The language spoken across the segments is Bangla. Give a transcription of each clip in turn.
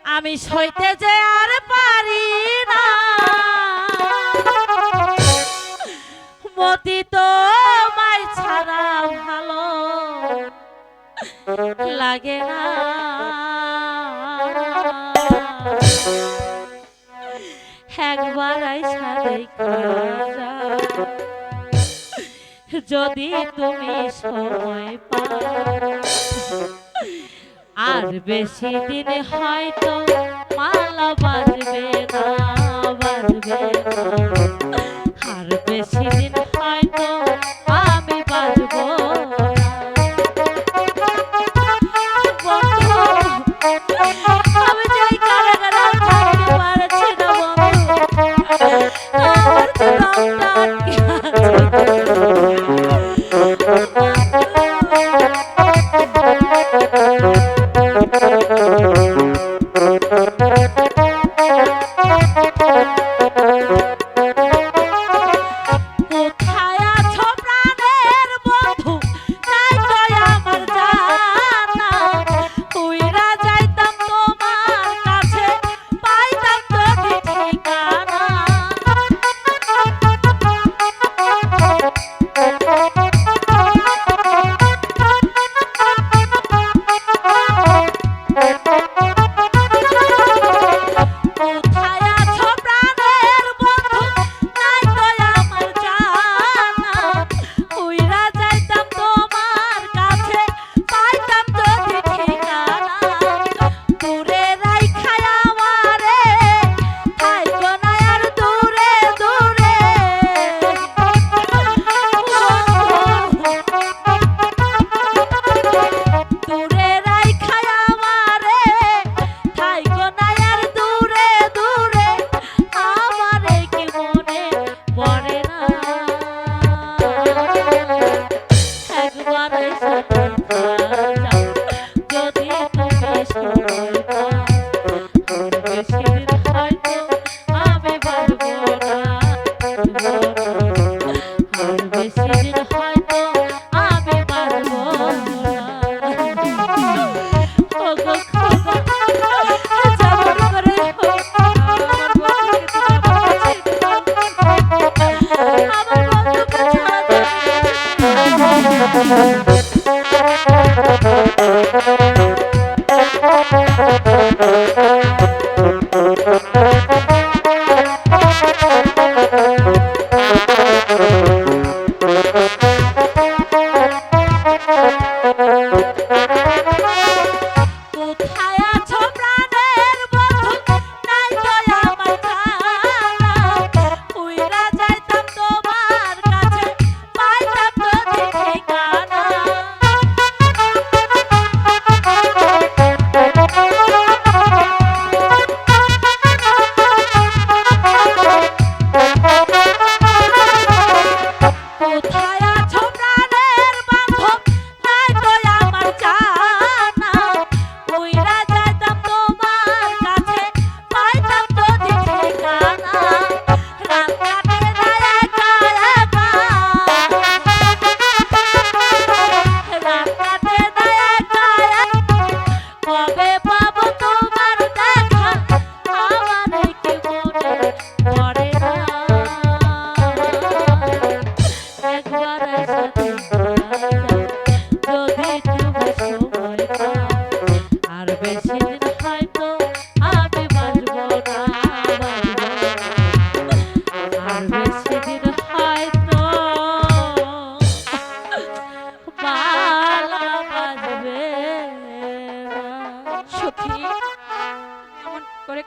আমি সইতে যে আর পারি না, মতি তো মাই ছাড়া ভালো লাগে না। একবার আইসা দেখা যাও, যদি তুমি সময় পাও, আর বেশি দিন হয়তো মালা বাজবে না, বাজবে না। আর বেশি দিন হয়তো আমি বাজবো না। বন্ধু, আমি যাই কারাগারে থাকতে পারছি না বন্ধু, আমার জীবনটা আটকে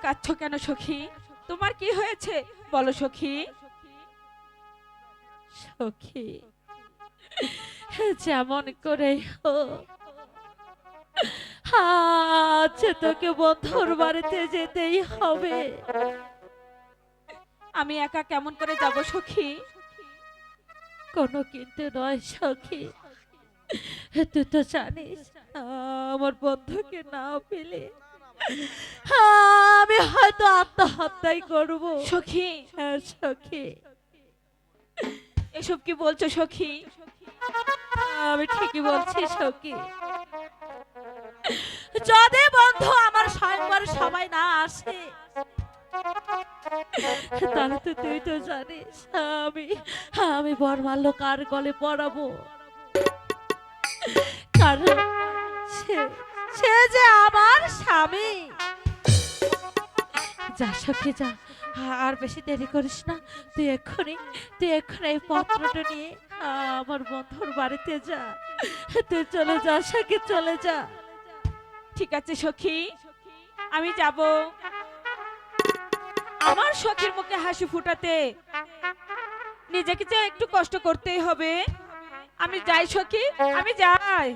কাঁদছো কেন সখী? তোমার কি হয়েছে বলো সখী। সখী, যেমন করে আজ তোকে বন্ধুর বাড়িতে যেতেই হবে। আমি একা কেমন করে যাব সখী? কোনো কিন্তু নয় সখী, তুই তো জানিস আমার বন্ধুকে না পেলে আমি হয়তো আত্মহত্যাই করব। সখী, হ্যাঁ সখী। এসব কি বলছো সখী? আমি ঠিকই বলছি সখী। যদি বন্ধু আমার স্বয়ংবর সবাই আসে, তাহলে তো তুই তো জানিস আমি আমি বরমাল্য কার গলে পরাবো, কারণ সে সে যে আমার স্বামী। যা সখী যা, আর বেশি দেরি করিস না, তুই এক্ষুনি এই পত্রটা নিয়ে আমার বন্ধুর বাড়িতে যা, তুই চলে যা সখী, চলে যা। ঠিক আছে সখী, আমি যাব। আমার সখীর মুখে হাসি ফুটাতে নিজেকে যে একটু কষ্ট করতেই হবে। আমি যাই সখী, আমি যাই।